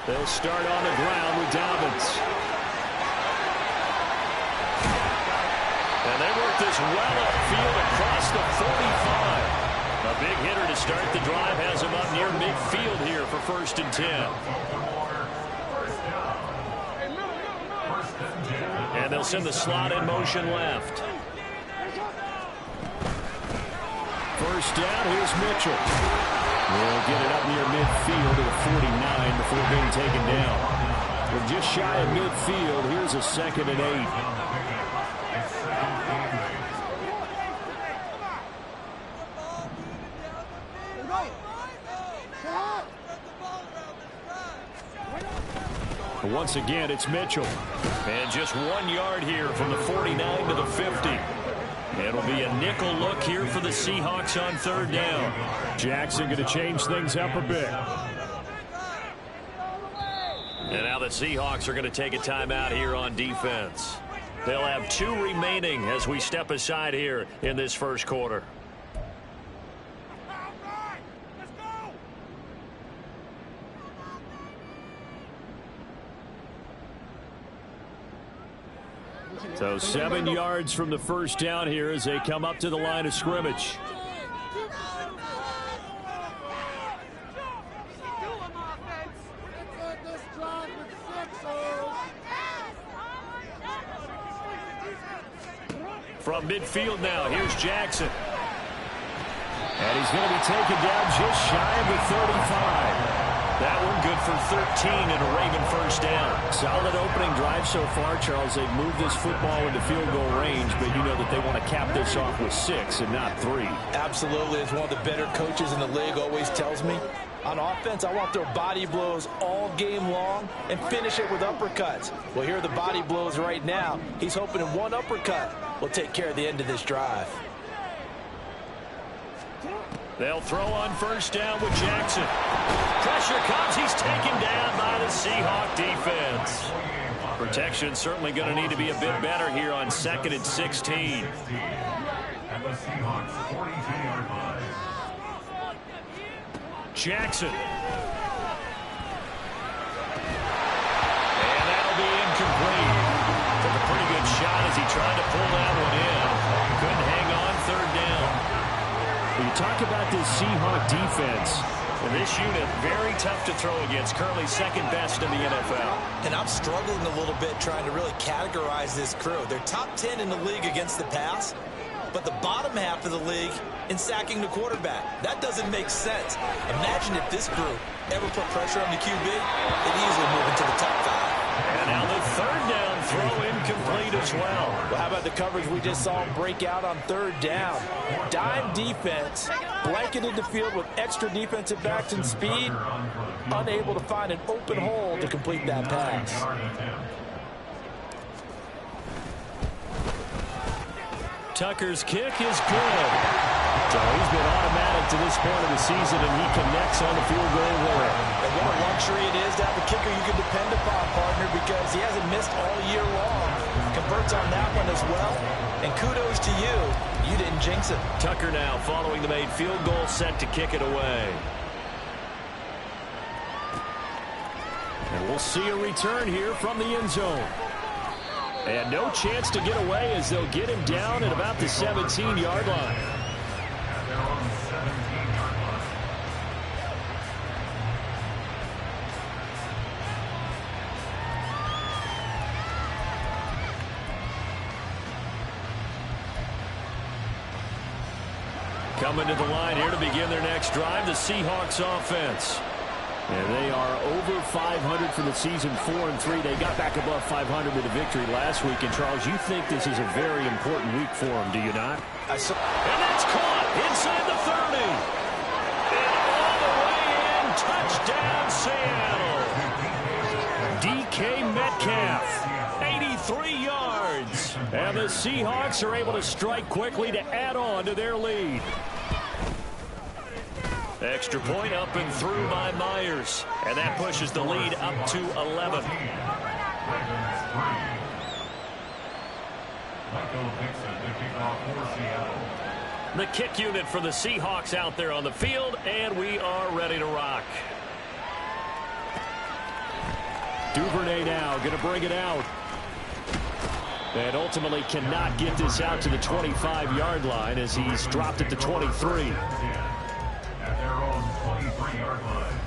They'll start on the ground with Dobbins. And they work this well upfield across the 45. A big hitter to start the drive has him up near midfield here for 1st and 10. And they'll send the slot in motion left. First down, here's Mitchell. We'll get it up near midfield to the 49 before being taken down. We're just shy of midfield. Here's a 2nd and 8. Once again, it's Mitchell. And just 1 yard here from the 49 to the 50. It'll be a nickel look here for the Seahawks on 3rd down. Jackson going to change things up a bit. And now the Seahawks are going to take a timeout here on defense. They'll have 2 remaining as we step aside here in this 1st quarter. So 7 yards from the 1st down here as they come up to the line of scrimmage. From midfield now, here's Jackson. And he's going to be taken down just shy of the 35. That one good for 13 and a Raven 1st down. Solid opening drive so far, Charles. They've moved this football into field goal range, but you know that they want to cap this off with 6 and not 3. Absolutely. As one of the better coaches in the league always tells me, on offense, I want their body blows all game long and finish it with uppercuts. Well, here are the body blows right now. He's hoping in one uppercut will take care of the end of this drive. They'll throw on 1st down with Jackson. Pressure comes. He's taken down by the Seahawk defense. Protection certainly going to need to be a bit better here on 2nd and 16. Jackson. And that'll be incomplete. Took a pretty good shot as he tried to pull that one in. Couldn't hang on 3rd down. When you talk about this Seahawk defense, and this unit, very tough to throw against. Currently 2nd best in the NFL. And I'm struggling a little bit trying to really categorize this crew. They're top 10 in the league against the pass, but the bottom half of the league in sacking the quarterback. That doesn't make sense. Imagine if this group ever put pressure on the QB, they'd easily move into the top 5. And now the 3rd down throw incomplete as well. Well, how about the coverage we just saw him break out on 3rd down? Dime defense, blanketed the field with extra defensive backs and speed, unable to find an open hole to complete that pass. Tucker's kick is good. So he's been automatic to this point of the season, and he connects on the field goal there. And what a luxury it is to have a kicker you can depend upon, partner, because he hasn't missed all year long. Converts on that one as well. And kudos to you. You didn't jinx it. Tucker now following the made field goal, set to kick it away. And we'll see a return here from the end zone. And no chance to get away as they'll get him down at about the 17-yard line. Coming to the line here to begin their next drive, the Seahawks offense. And they are over 500 for the season, 4-3. They got back above 500 with a victory last week. And, Charles, you think this is a very important week for them, do you not? And that's caught inside the 30. And all the way in, touchdown Seattle. DK Metcalf, 83 yards. And the Seahawks are able to strike quickly to add on to their lead. Extra point up and through by Myers. And that pushes the lead up to 11. The kick unit for the Seahawks out there on the field, and we are ready to rock. Duvernay now going to bring it out. And ultimately cannot get this out to the 25-yard line as he's dropped it to 23. At their own 23-yard line.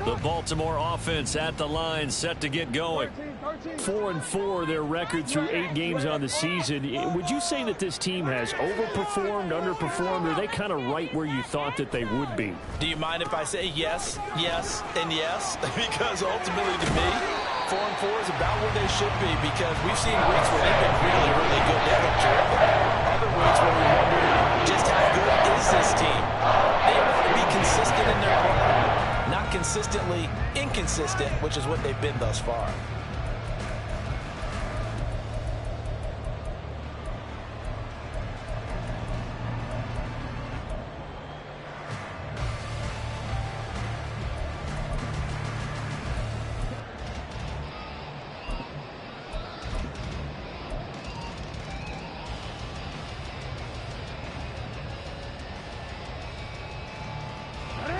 The Baltimore offense at the line, set to get going. 4-4 their record through 8 games on the season. Would you say that this team has overperformed, underperformed, or are they kind of right where you thought that they would be? Do you mind if I say yes, yes, and yes? Because ultimately to me, 4-4 is about where they should be, because we've seen weeks where they've been really, really good. They look terrific. Other weeks where we wonder just how good is this team. They want to be consistent in their play. Not consistently inconsistent, which is what they've been thus far.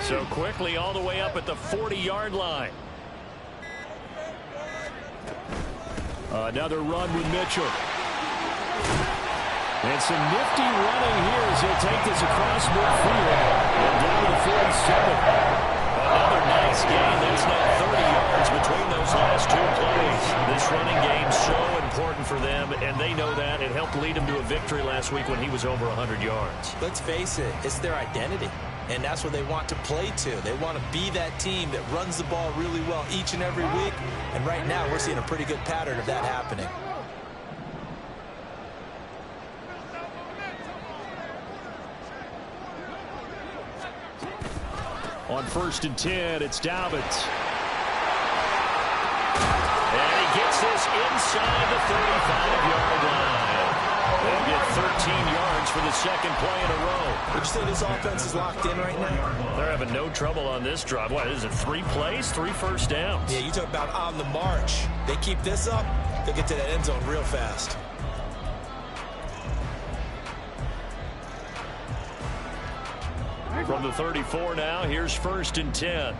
So quickly all the way up at the 40-yard line. Another run with Mitchell. And some nifty running here as he'll take this across midfield and down to the 47. Another nice gain. That's now 30 yards between those last 2 plays. This running game so important for them, and they know that. It helped lead them to a victory last week when he was over 100 yards. Let's face it, it's their identity. And that's what they want to play to. They want to be that team that runs the ball really well each and every week. And right now, we're seeing a pretty good pattern of that happening. On 1st and 10, it's Dobbins. And he gets this inside the 35-yard line. They'll get 13 yards for the second play in a row. Would you say this offense is locked in right now? They're having no trouble on this drive. What is it, 3 plays, 3 first downs? Yeah, you talk about on the march. They keep this up, they'll get to that end zone real fast. From the 34 now, here's 1st and 10.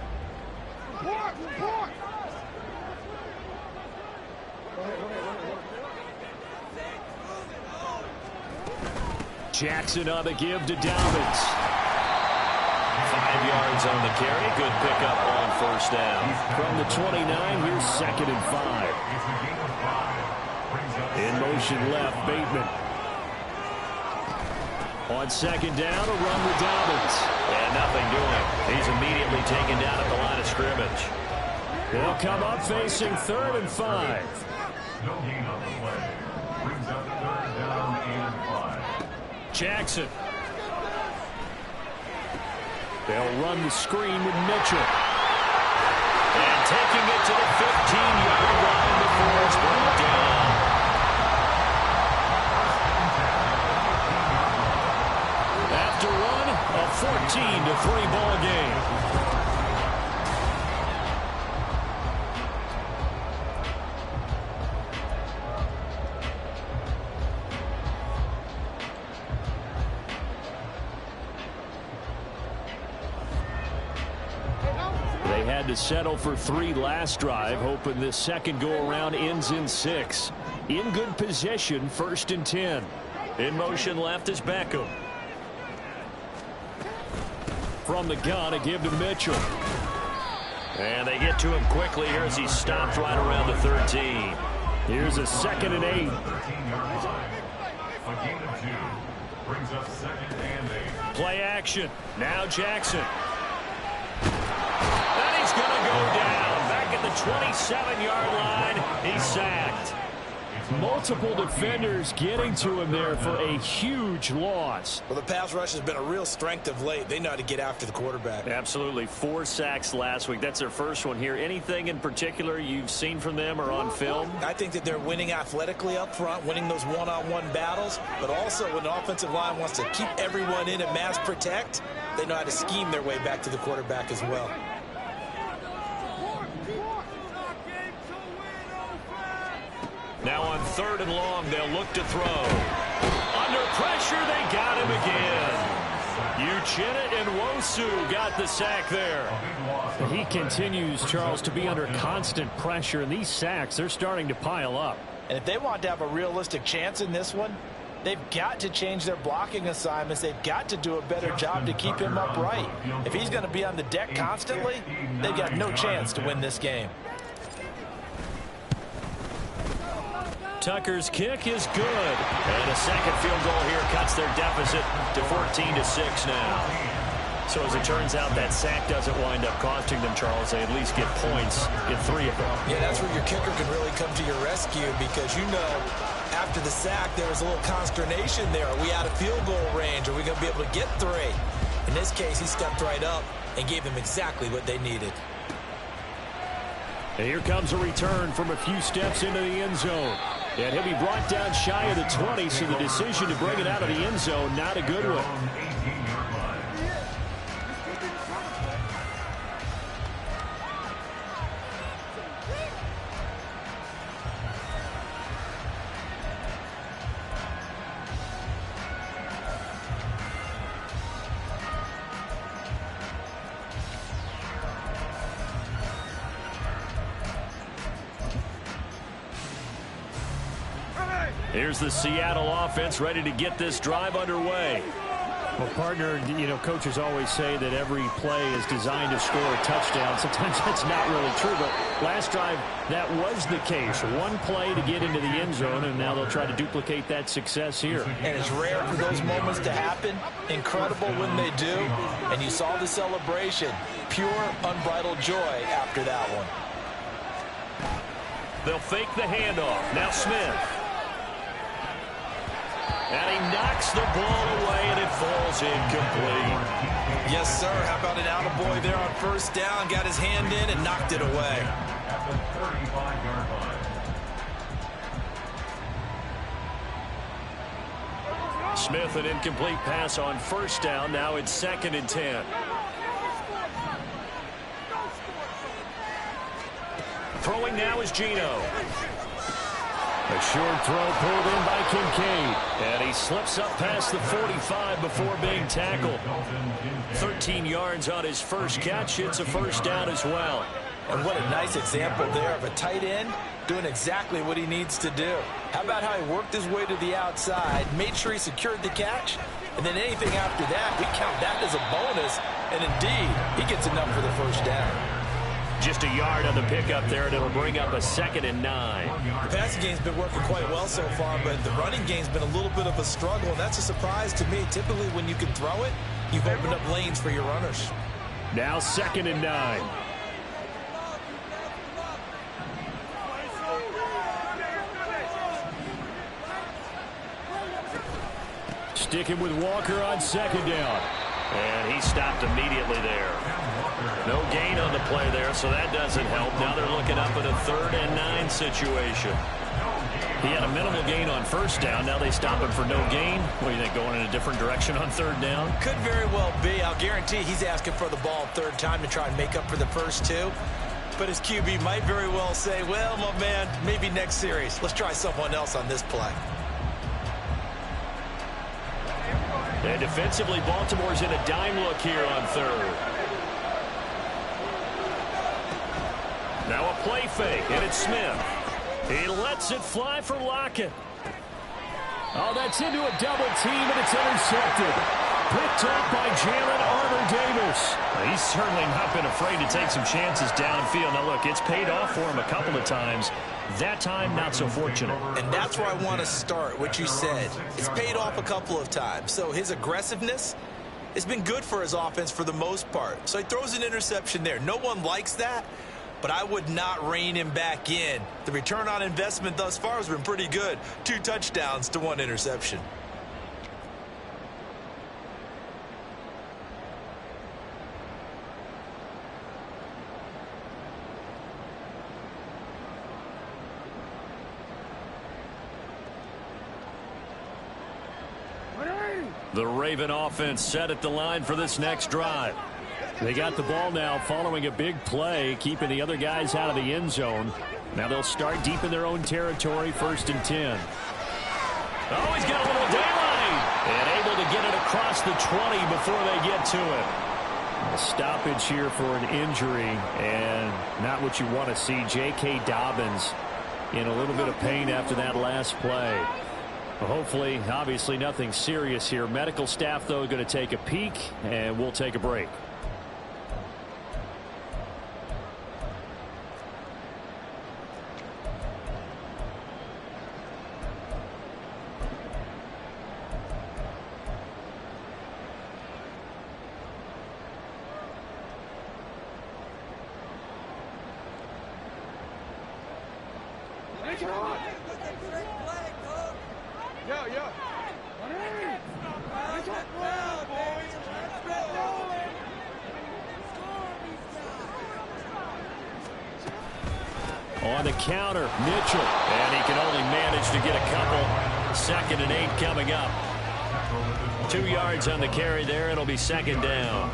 Jackson on the give to Dobbins. 5 yards on the carry. Good pickup on 1st down. From the 29, here's 2nd and 5. In motion left, Bateman. On 2nd down, a run with Dobbins. And nothing doing. He's immediately taken down at the line of scrimmage. They'll come up facing 3rd and 5. No gain on the play. Brings up 3rd down and 5. Jackson. They'll run the screen with Mitchell. And taking it to the 15-yard line before it's brought down. After run, a 14-3 ball game. To settle for 3 last drive, hoping this second go-around ends in 6. In good position, 1st and 10. In motion left is Beckham. From the gun, a give to Mitchell. And they get to him quickly here as he stopped right around the 13. Here's a 2nd and 8. 13-yard line. A gain of 2. Brings up 2nd and 8. Play action. Now Jackson. He's going to go down. Back at the 27-yard line. He's sacked. Multiple defenders getting to him there for a huge loss. Well, the pass rush has been a real strength of late. They know how to get after the quarterback. Absolutely. 4 sacks last week. That's their first one here. Anything in particular you've seen from them or on film? I think that they're winning athletically up front, winning those one-on-one battles, but also when the offensive line wants to keep everyone in and mass protect, they know how to scheme their way back to the quarterback as well. Now on 3rd and long, they'll look to throw. Under pressure, they got him again. Uchenna and Nwosu got the sack there. He continues, Charles, to be under constant pressure, and these sacks, they're starting to pile up. And if they want to have a realistic chance in this one, they've got to change their blocking assignments. They've got to do a better job to keep him upright. If he's going to be on the deck constantly, they've got no chance to win this game. Tucker's kick is good. And a second field goal here cuts their deficit to 14-6 now. So as it turns out, that sack doesn't wind up costing them, Charles. They at least get points in 3 of them. Yeah, that's where your kicker can really come to your rescue because, you know, after the sack, there was a little consternation there. Are we out of field goal range? Are we going to be able to get 3? In this case, he stepped right up and gave them exactly what they needed. And here comes a return from a few steps into the end zone. And he'll be brought down shy of the 20, so the decision to bring it out of the end zone, not a good one. Here's the Seattle offense ready to get this drive underway. Well, partner, you know, coaches always say that every play is designed to score a touchdown. Sometimes that's not really true, but last drive, that was the case. One play to get into the end zone, and now they'll try to duplicate that success here. And it's rare for those moments to happen. Incredible when they do. And you saw the celebration. Pure, unbridled joy after that one. They'll fake the handoff. Now Smith. And he knocks the ball away, and it falls incomplete. Yes, sir. How about an attaboy there on 1st down? Got his hand in and knocked it away. At the 35-yard line. Smith, an incomplete pass on 1st down. Now it's 2nd and 10. Throwing now is Geno. A short throw pulled in by Kincaid. And he slips up past the 45 before being tackled. 13 yards on his first catch. It's a 1st down as well. And what a nice example there of a tight end doing exactly what he needs to do. How about how he worked his way to the outside, made sure he secured the catch, and then anything after that, we count that as a bonus. And indeed, he gets enough for the 1st down. Just a yard on the pickup there, and it'll bring up a 2nd and 9. The passing game's been working quite well so far, but the running game's been a little bit of a struggle, and that's a surprise to me. Typically, when you can throw it, you've opened up lanes for your runners. Now 2nd and 9. Sticking with Walker on 2nd down. And he stopped immediately there. No gain on the play there, so that doesn't help. Now they're looking up at a 3rd and 9 situation. He had a minimal gain on 1st down. Now they stop him for no gain. What do you think, going in a different direction on 3rd down? Could very well be. I'll guarantee he's asking for the ball 3rd time to try and make up for the first 2. But his QB might very well say, well, my man, maybe next series. Let's try someone else on this play. And defensively, Baltimore's in a dime look here on 3rd. Now a play fake, and it's Smith. He lets it fly for Lockett. Oh, that's into a double team, and it's intercepted. Picked up by Jalen Armour-Davis. He's certainly not been afraid to take some chances downfield. Now, look, it's paid off for him a couple of times. That time, not so fortunate. And that's where I want to start, what you said. It's paid off a couple of times. So his aggressiveness has been good for his offense for the most part. So he throws an interception there. No one likes that. but I would not rein him back in. The return on investment thus far has been pretty good. 2 touchdowns to 1 interception. The Raven offense set at the line for this next drive. They got the ball now following a big play, keeping the other guys out of the end zone. Now they'll start deep in their own territory, 1st and 10. Oh, he's got a little daylight. And able to get it across the 20 before they get to it. A stoppage here for an injury, and not what you want to see. J.K. Dobbins in a little bit of pain after that last play. Well, hopefully, obviously, nothing serious here. Medical staff, though, going to take a peek, and we'll take a break. On the counter, Mitchell, and he can only manage to get a couple. 2nd and 8 coming up. 2 yards on the carry there. It'll be 2nd down.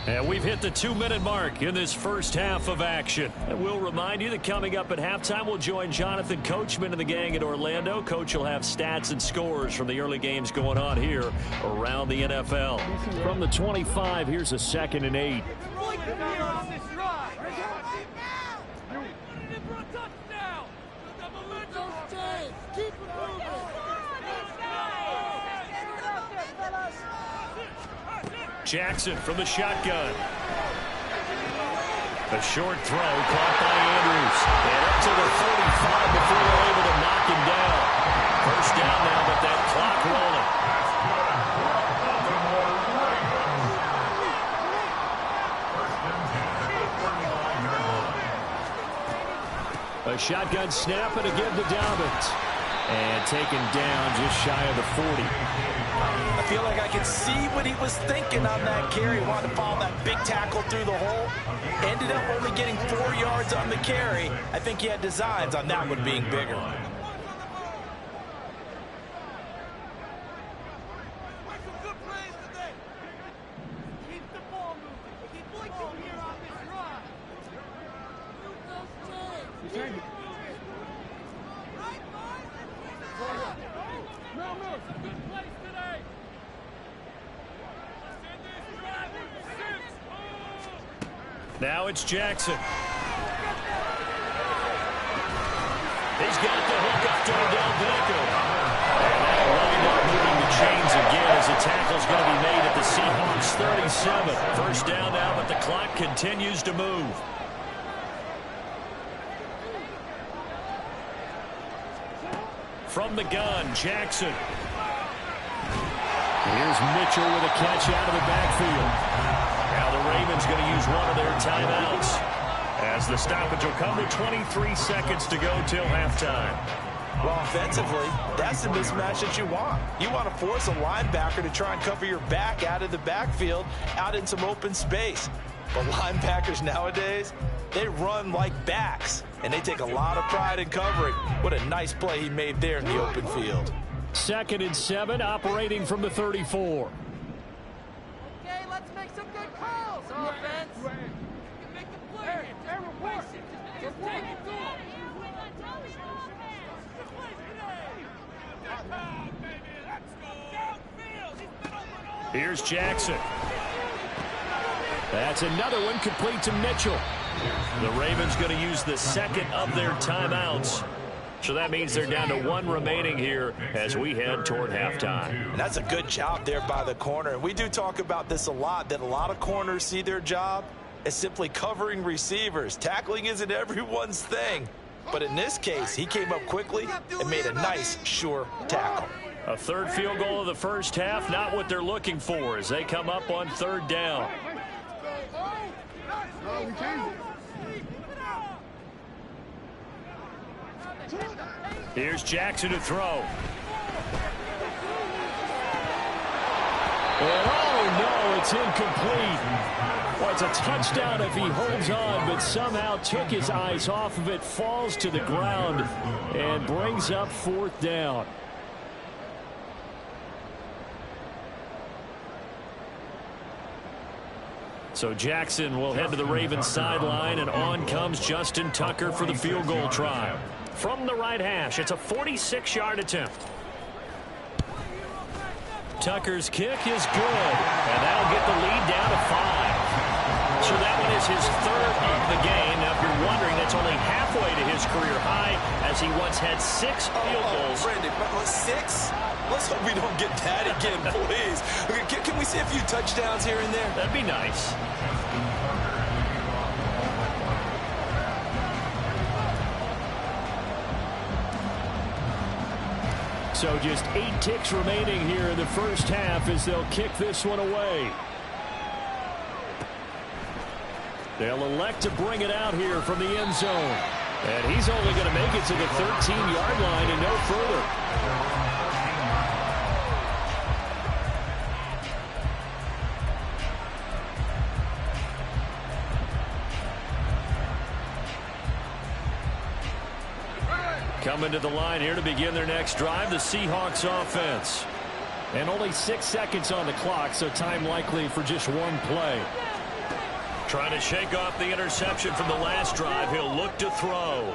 And we've hit the 2-minute mark in this first half of action. And we'll remind you that coming up at halftime, we'll join Jonathan Coachman and the gang in Orlando. Coach will have stats and scores from the early games going on here around the NFL. From the 25, here's a 2nd and 8. Jackson from the shotgun. A short throw caught by Andrews. And up to the 45 before they're able to knock him down. 1st down now, but that clock rolling. A shotgun snap and again to Dobbins. And taken down just shy of the 40. I feel like I could see what he was thinking on that carry. Wanted to follow that big tackle through the hole. Ended up only getting 4 yards on the carry. I think he had designs on that one being bigger. Now it's Jackson. He's got the hook up to Odell Beckham. And that'll wind up moving the chains again as the tackle's going to be made at the Seahawks 37. 1st down now, but the clock continues to move. From the gun, Jackson. Here's Mitchell with a catch out of the backfield. Now the Ravens going to use one of their timeouts as the stoppage will come with 23 seconds to go till halftime. Well, offensively, that's the mismatch that you want. You want to force a linebacker to try and cover your back out of the backfield, out in some open space. But linebackers nowadays, they run like backs, and they take a lot of pride in covering. What a nice play he made there in the open field. 2nd and 7, operating from the 34. Okay, let's make some good calls, offense. You can make the play. Just take it to him. Here's Jackson. That's another one complete to Mitchell. The Ravens going to use the 2nd of their timeouts. So that means they're down to 1 remaining here as we head toward halftime. And that's a good job there by the corner. And we do talk about this a lot, that a lot of corners see their job as simply covering receivers. Tackling isn't everyone's thing. But in this case, he came up quickly and made a nice, sure tackle. A 3rd field goal of the first half, not what they're looking for as they come up on 3rd down. Here's Jackson to throw. And oh no, it's incomplete. Well, it's a touchdown if he holds on, but somehow took his eyes off of it, falls to the ground, and brings up 4th down. So Jackson will head to the Ravens sideline, and on comes Justin Tucker for the field goal try. From the right hash, it's a 46-yard attempt. Tucker's kick is good, and that'll get the lead down to 5. So that one is his 3rd of the game. Now, if you're wondering, that's only halfway to his career high, as he once had 6 field goals. Brandon, 6? Let's hope we don't get that again, please. Okay, can we see a few touchdowns here and there? That'd be nice. So just 8 ticks remaining here in the first half as they'll kick this one away. They'll elect to bring it out here from the end zone. And he's only going to make it to the 13-yard line and no further. Coming to the line here to begin their next drive, the Seahawks offense. And only 6 seconds on the clock, so time likely for just one play. Trying to shake off the interception from the last drive. He'll look to throw.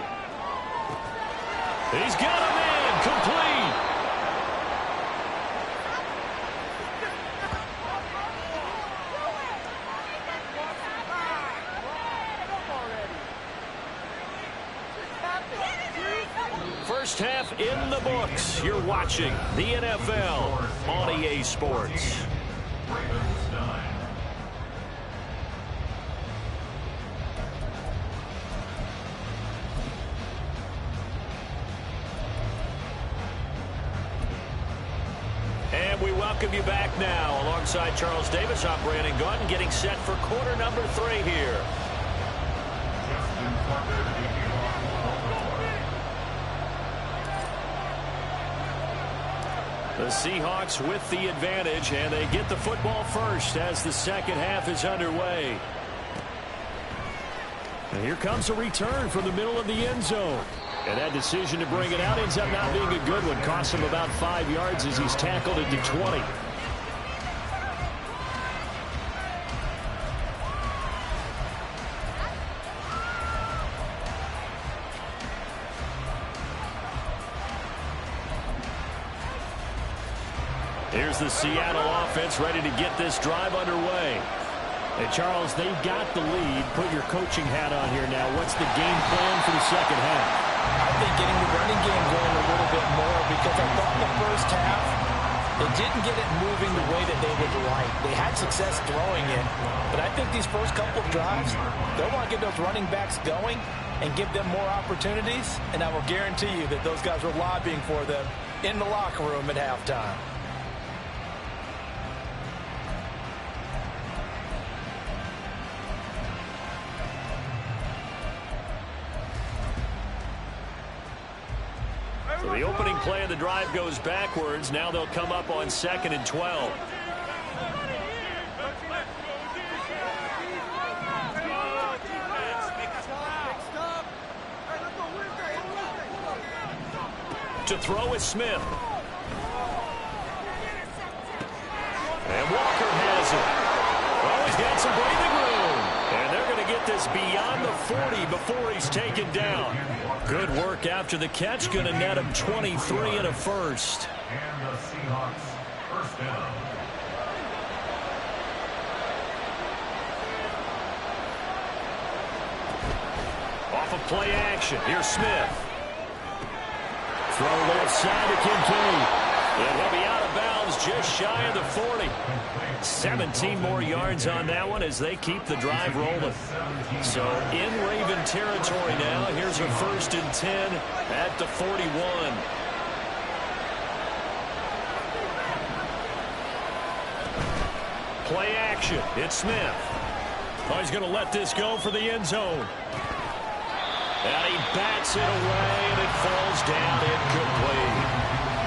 He's got a man complete. First half in the books. You're watching the NFL on EA Sports. And we welcome you back now. Alongside Charles Davis, I'm Brandon Gunn, getting set for quarter number 3 here. The Seahawks with the advantage, and they get the football first as the second half is underway. And here comes a return from the middle of the end zone. And that decision to bring it out ends up not being a good one. Costs him about 5 yards as he's tackled at the 20. Here's the Seattle offense ready to get this drive underway. And Charles, they've got the lead. Put your coaching hat on here now. What's the game plan for the second half? I think getting the running game going a little bit more, because I thought in the first half they didn't get it moving the way that they would like. They had success throwing it, but I think these first couple of drives, they'll want to get those running backs going and give them more opportunities, and I will guarantee you that those guys were lobbying for them in the locker room at halftime. The opening play of the drive goes backwards. Now they'll come up on 2nd and 12. To throw is Smith. And Walker has it. Oh, he's got some breathing room. And they're going to get this beyond the 40 before he's taken down. Good work after the catch. Going to net him 23 and a first. And the Seahawks first down. Off of play action. Here's Smith. Throw left side to Kincaid. And he'll be out of bounds just shy of the 40. 17 more yards on that one as they keep the drive rolling. So in Raven territory now. Here's a 1st and 10 at the 41. Play action. It's Smith. Oh, he's going to let this go for the end zone. And he bats it away, and it falls down incomplete.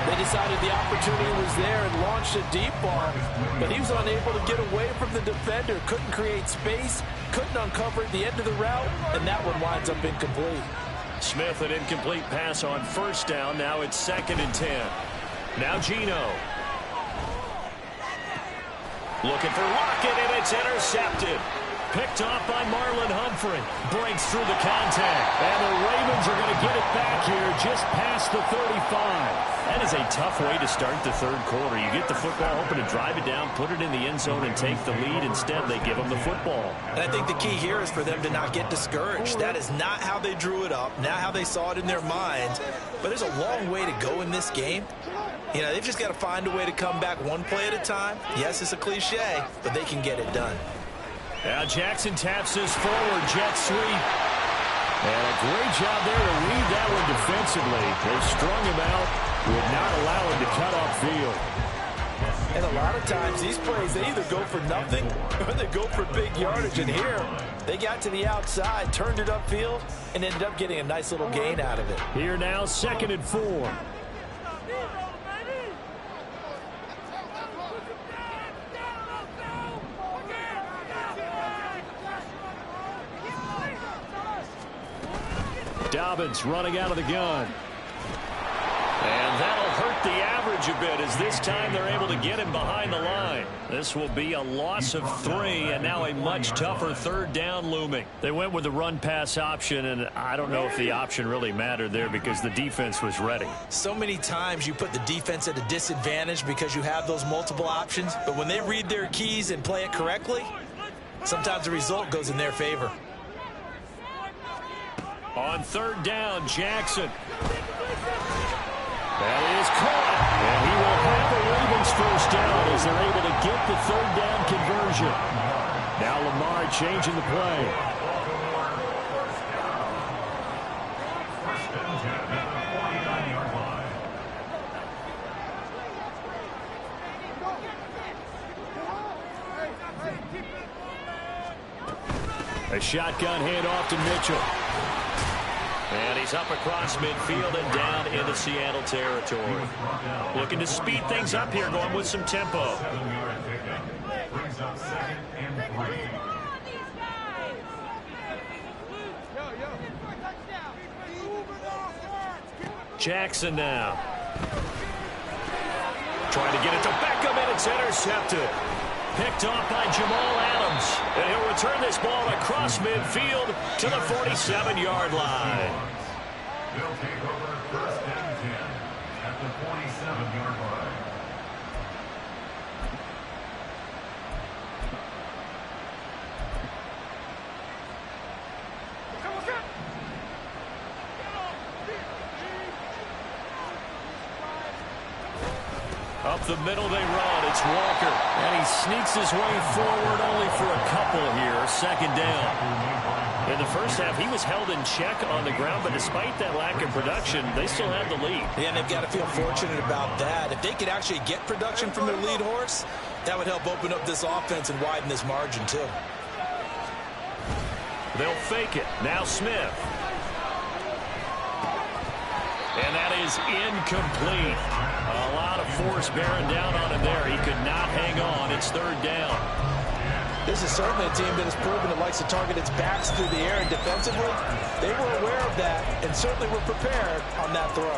They decided the opportunity was there and launched a deep ball, but he was unable to get away from the defender, couldn't create space, couldn't uncover at the end of the route, and that one winds up incomplete. Smith, an incomplete pass on first down. Now it's 2nd and 10. Now Geno. Looking for Lockett, and it's intercepted. Picked off by Marlon Humphrey. Breaks through the contact. And the Ravens are going to get it back here just past the 35. That is a tough way to start the third quarter. You get the football, hoping to drive it down, put it in the end zone, and take the lead. Instead, they give them the football. And I think the key here is for them to not get discouraged. That is not how they drew it up, not how they saw it in their minds. But there's a long way to go in this game. You know, they've just got to find a way to come back one play at a time. Yes, it's a cliche, but they can get it done. Now Jackson taps this forward, jet sweep. And a great job there to read that one defensively. They strung him out, would not allow him to cut off field. And a lot of times these plays, they either go for nothing or they go for big yardage. And here, they got to the outside, turned it upfield, and ended up getting a nice little gain out of it. Here now, 2nd and 4. Dobbins running out of the gun. And that'll hurt the average a bit as this time they're able to get him behind the line. This will be a loss of 3, and now a much tougher 3rd down looming. They went with the run-pass option, and I don't know if the option really mattered there because the defense was ready. So many times you put the defense at a disadvantage because you have those multiple options, but when they read their keys and play it correctly, sometimes the result goes in their favor. On 3rd down, Jackson. That is caught. And he will have the Ravens first down as they're able to get the 3rd down conversion. Now Lamar changing the play. A shotgun handoff to Mitchell. And he's up across midfield and down into Seattle territory. Looking to speed things up here, going with some tempo. 7-yard pickup. Brings up 2nd and 3. Jackson now. Trying to get it to Beckham, and it's intercepted. Picked off by Jamal Adams. And he'll return this ball across midfield to the 47-yard line. They'll take over 1st and 10 at the 47-yard line. Up the middle they run. It's Walker. And he sneaks his way forward only for a couple here. 2nd down. In the first half, he was held in check on the ground, but despite that lack of production, they still have the lead. Yeah, and they've got to feel fortunate about that. If they could actually get production from their lead horse, that would help open up this offense and widen this margin, too. They'll fake it. Now Smith. And that is incomplete. A lot of force bearing down on him there. He could not hang on. It's 3rd down. This is certainly a team that has proven it likes to target its backs through the air, and defensively, they were aware of that and certainly were prepared on that throw.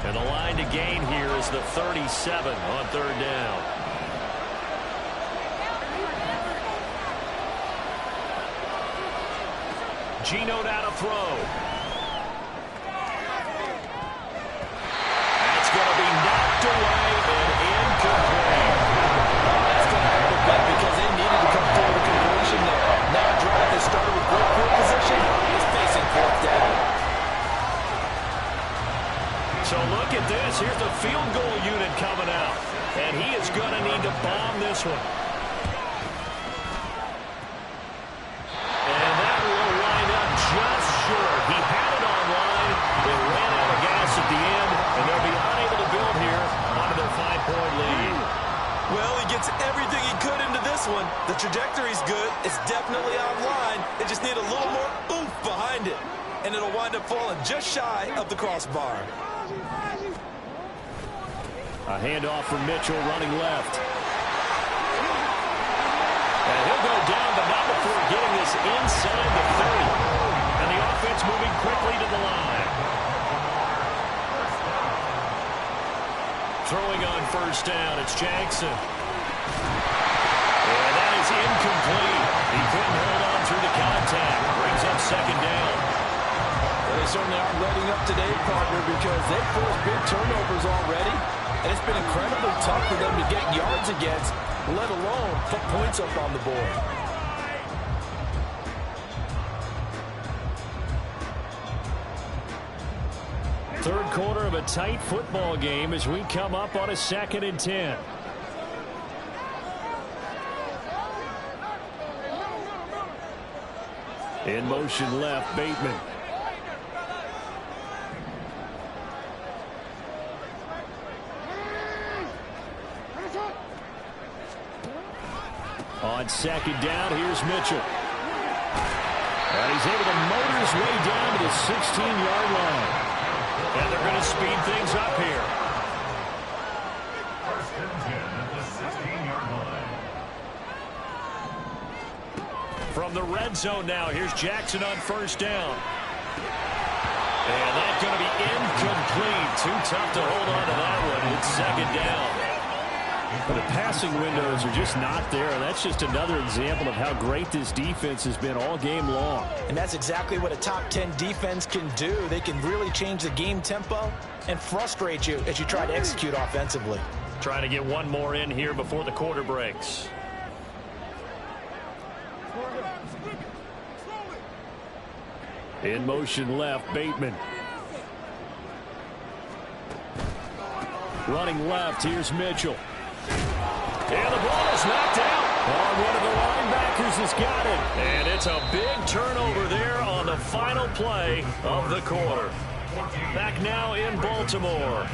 And the line to gain here is the 37 on 3rd down. Geno down to throw. That's going to be knocked away and incomplete. That's going to hurt a bit because they needed to come through the completion there. Now a drive that started with great field position is facing 4th down. So look at this. Here's the field goal unit coming out. And he is going to need to bomb this one. And that will wind up just short. He had it on line. They ran out of gas at the end, and they'll be unable to build here onto their 5-point lead. Well, he gets everything he They just need a little more oomph behind it, and it'll wind up falling just shy of the crossbar. A handoff from Mitchell running left. And he'll go down, but not before getting this inside the 30. And the offense moving quickly to the line. Throwing on first down, it's Jackson. And that is incomplete. He couldn't hold on through the contact. Brings up second down. Well, they certainly aren't letting up today, partner, because they've forced big turnovers already. And it's been incredibly tough for them to get yards against, let alone put points up on the board. Third quarter of a tight football game as we come up on a 2nd and 10. In motion left, Bateman. On 2nd down, here's Mitchell. And he's able to motor his way down to the 16-yard line. And they're going to speed things up here. First and 10 at the 16-yard line. From the red zone now, here's Jackson on first down. And that's going to be incomplete. Too tough to hold on to that one. It's 2nd down. But the passing windows are just not there. And that's just another example of how great this defense has been all game long. And that's exactly what a top 10 defense can do. They can really change the game tempo and frustrate you as you try to execute offensively. Trying to get one more in here before the quarter breaks. In motion left, Bateman. Running left, here's Mitchell. And the ball is knocked out. One of the linebackers has got it. And it's a big turnover there on the final play of the quarter. Back now in Baltimore.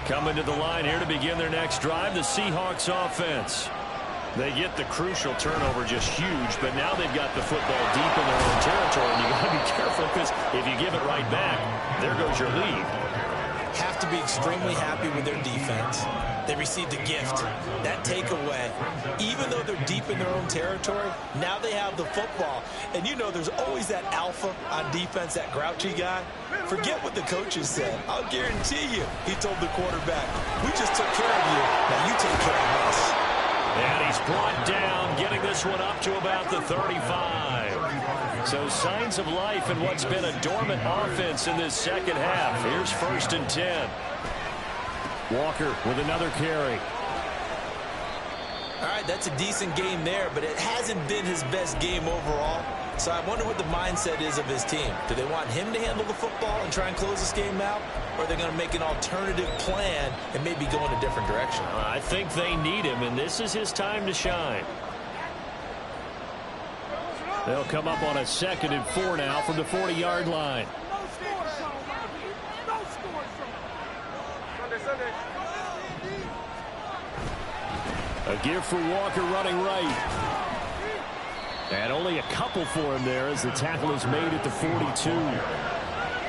Coming to the line here to begin their next drive, the Seahawks offense. They get the crucial turnover, just huge, but now they've got the football deep in their own territory, and you got to be careful because if you give it right back, there goes your lead. Have to be extremely happy with their defense. They received a gift. That takeaway, even though they're deep in their own territory, now they have the football. And you know there's always that alpha on defense, that grouchy guy. Forget what the coaches said. I'll guarantee you, he told the quarterback, we just took care of you. Now you take care of us. And he's brought down, getting this one up to about the 35. So signs of life in what's been a dormant offense in this second half. Here's 1st and 10. Walker with another carry. All right, that's a decent game there, but it hasn't been his best game overall. So I wonder what the mindset is of his team. Do they want him to handle the football and try and close this game out? Or are they going to make an alternative plan and maybe go in a different direction? I think they need him, and this is his time to shine. They'll come up on a 2nd and 4 now from the 40-yard line. A give for Walker running right. And only a couple for him there as the tackle is made at the 42.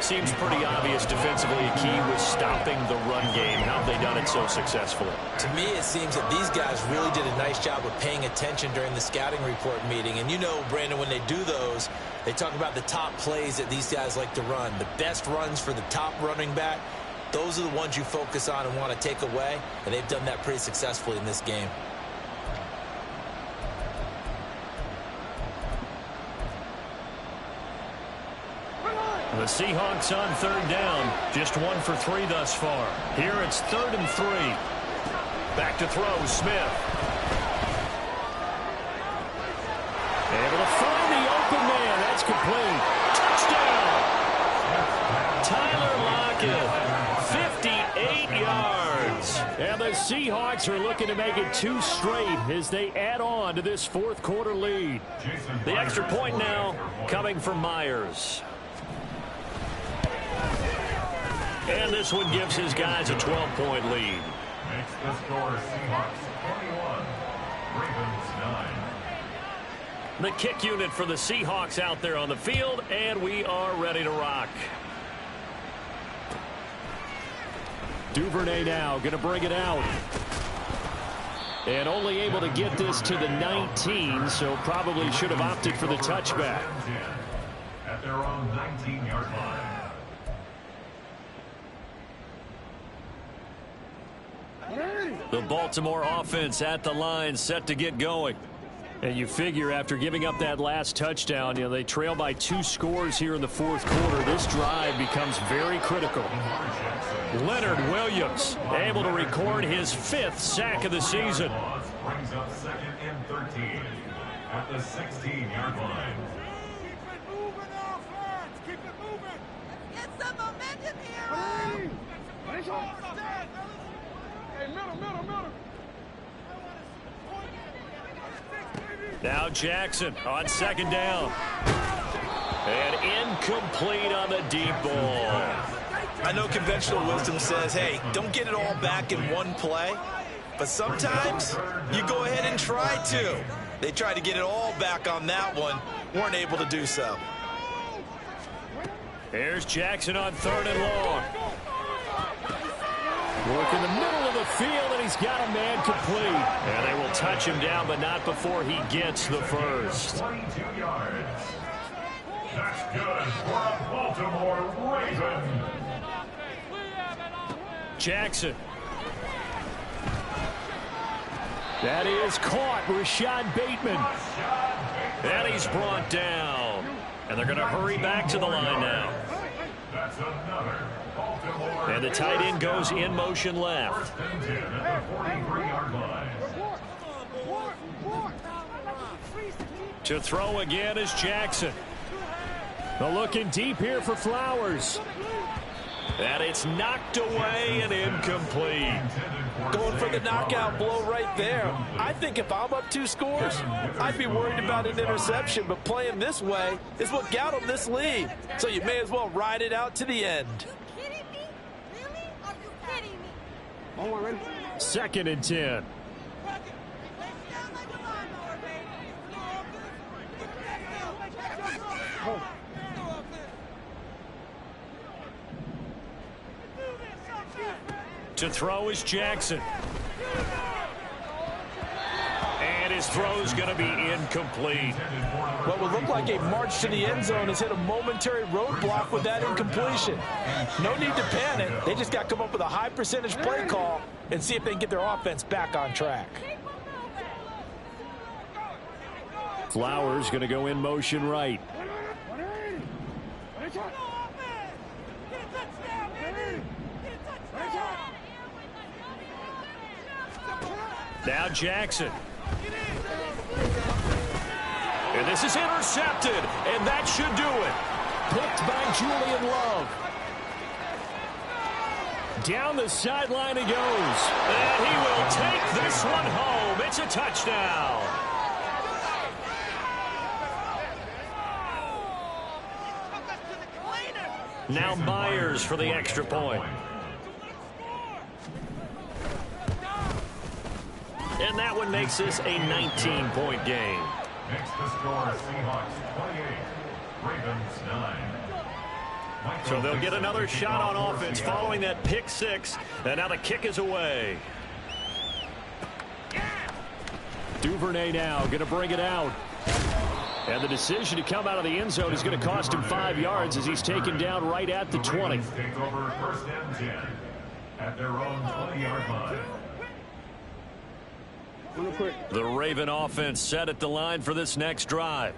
Seems pretty obvious defensively a key was stopping the run game. How have they done it so successfully? To me, it seems that these guys really did a nice job of paying attention during the scouting report meeting. And you know, Brandon, when they do those, they talk about the top plays that these guys like to run. The best runs for the top running back, those are the ones you focus on and want to take away. And they've done that pretty successfully in this game. The Seahawks on 3rd down. Just 1 for 3 thus far. Here it's 3rd and 3. Back to throw, Smith. Able to find the open man. That's complete. Touchdown! Tyler Lockett, 58 yards. And the Seahawks are looking to make it 2 straight as they add on to this fourth quarter lead. The extra point now coming from Myers. And this one gives his guys a 12-point lead. Makes the score Seahawks 21, Ravens 9. The kick unit for the Seahawks out there on the field, and we are ready to rock. Duvernay now going to bring it out. And only able to get this to the 19, so probably should have opted for the touchback. At their own 19-yard line. The Baltimore offense at the line, set to get going. And you figure after giving up that last touchdown, they trail by 2 scores here in the fourth quarter. This drive becomes very critical. Leonard Williams able to record his 5th sack of the season. Brings up 2nd and 13 at the 16-yard line. Keep it moving, offense. Keep it moving. Let's get some momentum here. Hey, middle. Now Jackson on 2nd down. And incomplete on the deep ball. I know conventional wisdom says, hey, don't get it all back in one play. But sometimes you go ahead and try to. They tried to get it all back on that one. Weren't able to do so. Here's Jackson on 3rd and long. Work in the middle of the field, and he's got a man complete. And they will touch him down, but not before he gets the first. 22 yards. That's good for a Baltimore Raven. Jackson. That is caught. Rashad Bateman. And he's brought down. And they're going to hurry back to the line now. That's another Baltimore. And the tight end goes in motion left. 1st and 10 at the 43-yard line. To throw again is Jackson. They're looking deep here for Flowers. And it's knocked away and incomplete. Going for the knockout blow right there. I think if I'm up 2 scores, I'd be worried about an interception, but playing this way is what got them this lead. So you may as well ride it out to the end. Kidding me? Really? Are you kidding me? 2nd and 10. To throw is Jackson. And his throw's going to be incomplete. What would look like a march to the end zone has hit a momentary roadblock with that incompletion. No need to panic. They just got to come up with a high percentage play call and see if they can get their offense back on track. Flowers going to go in motion right. Now Jackson. And this is intercepted, and that should do it. Picked by Julian Love. Down the sideline he goes. And he will take this one home. It's a touchdown. Now Myers for the extra point. And that one makes this a 19-point game. Makes the score Seahawks 28, Ravens 9. So they'll get another shot on offense following that pick 6. And now the kick is away. Duvernay now going to bring it out. And the decision to come out of the end zone is going to cost him 5 yards as he's taken down right at the 20. Take over 1st and 10 at their own 20-yard line. The Raven offense set at the line for this next drive.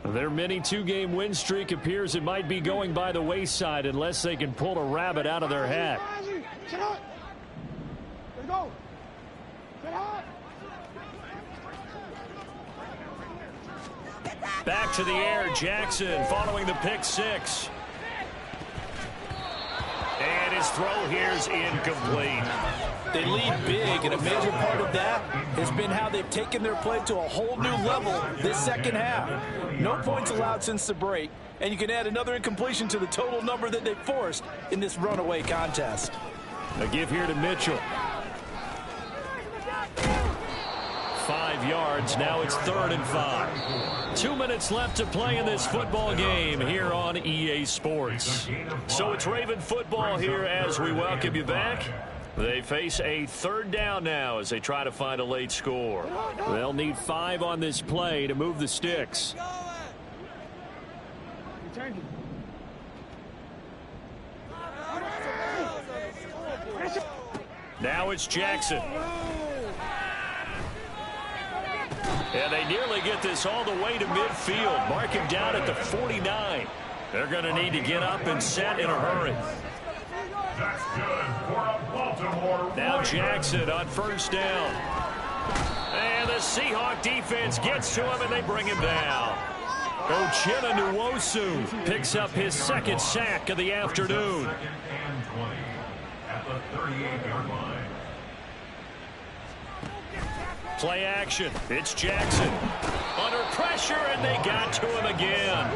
Their mini 2-game win streak appears it might be going by the wayside unless they can pull a rabbit out of their hat. Back to the air, Jackson following the pick 6. And his throw here is incomplete. They lead big, and a major part of that has been how they've taken their play to a whole new level this second half. No points allowed since the break, and you can add another incompletion to the total number that they forced in this runaway contest. A give here to Mitchell. 5 yards. Now it's 3rd and 5. 2 minutes left to play in this football game here on EA Sports. So it's Raven football here as we welcome you back. They face a 3rd down now as they try to find a late score. They'll need 5 on this play to move the sticks. Now it's Jackson. And they nearly get this all the way to midfield. Mark him down at the 49. They're going to need to get up and set in a hurry. That's good for a Baltimore. Now Jackson on 1st down. And the Seahawk defense gets to him, and they bring him down. Uchenna Nwosu picks up his 2nd sack of the afternoon. 2nd and 20 at the 38-yard line. Play action. It's Jackson. Under pressure, and they got to him again.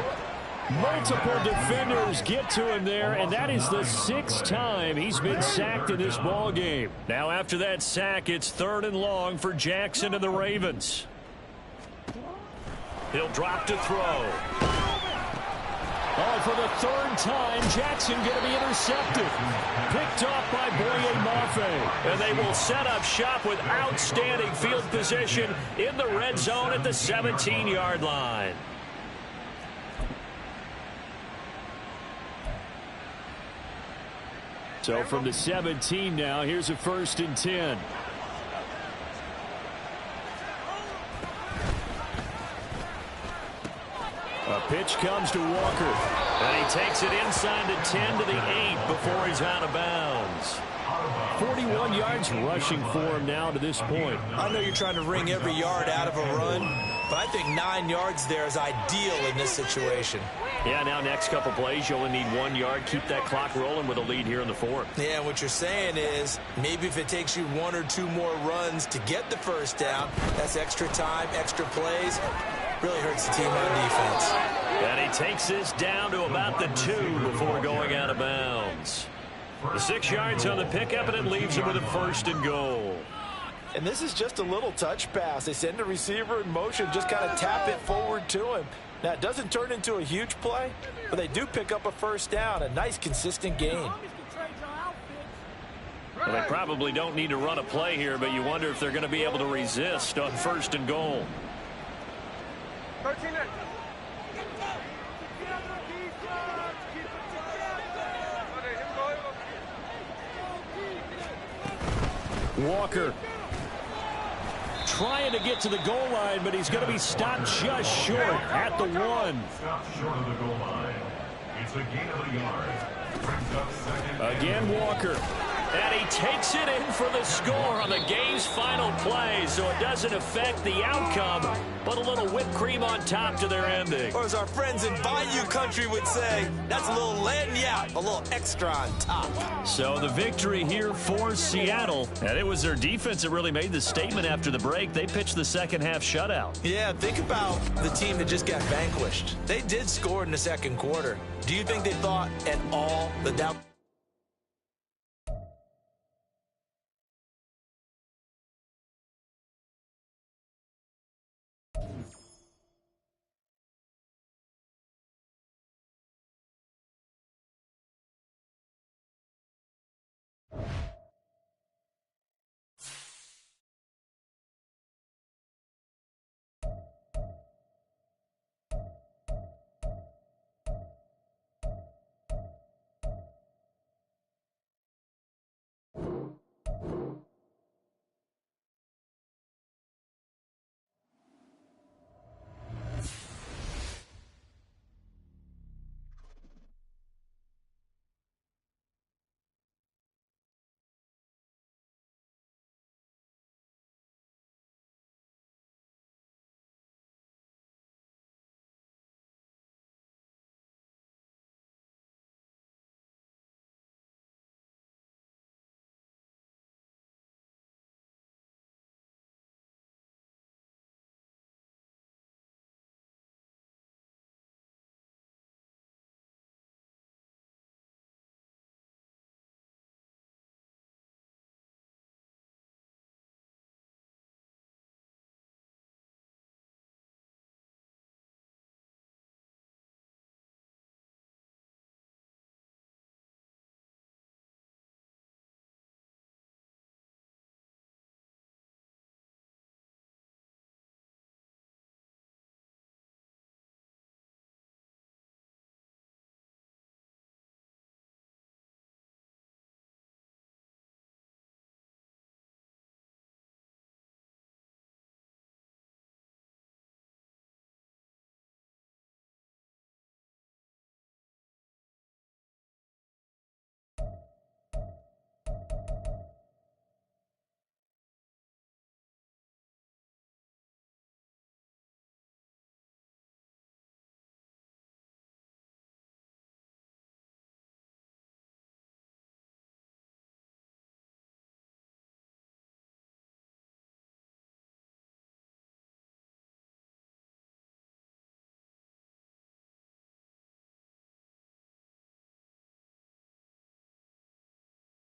Multiple defenders get to him there, and that is the 6th time he's been sacked in this ball game. Now after that sack, it's 3rd and long for Jackson and the Ravens. He'll drop to throw. Oh, for the 3rd time, Jackson going to be intercepted. Picked off by Boye Mafe. And they will set up shop with outstanding field position in the red zone at the 17-yard line. So from the 17 now, here's a 1st and 10. A pitch comes to Walker. And he takes it inside the 10 to the 8 before he's out of bounds. 41 yards rushing for him now to this point. I know you're trying to wring every yard out of a run, but I think 9 yards there is ideal in this situation. Yeah, now next couple plays, you only need 1 yard. Keep that clock rolling with a lead here in the 4th. Yeah, what you're saying is maybe if it takes you 1 or 2 more runs to get the 1st down, that's extra time, extra plays. Really hurts the team on defense. And he takes this down to about the 2 before going out of bounds. The 6 yards on the pickup, and it leaves him with a 1st and goal. And this is just a little touch pass. They send a receiver in motion, just kind of tap it forward to him. Now, it doesn't turn into a huge play, but they do pick up a 1st down, a nice, consistent gain. Well, they probably don't need to run a play here, but you wonder if they're going to be able to resist on 1st and goal. Walker trying to get to the goal line, but he's going to be stopped just short at the 1. Stopped short of the goal line. It's a gain of a yard. Brings up 2nd. Again, Walker. And he takes it in for the score on the game's final play, so it doesn't affect the outcome, but a little whipped cream on top to their ending. Or as our friends in Bayou Country would say, that's a little lagniappe, a little extra on top. So the victory here for Seattle, and it was their defense that really made the statement after the break. They pitched the 2nd half shutout. Yeah, think about the team that just got vanquished. They did score in the 2nd quarter. Do you think they thought at all that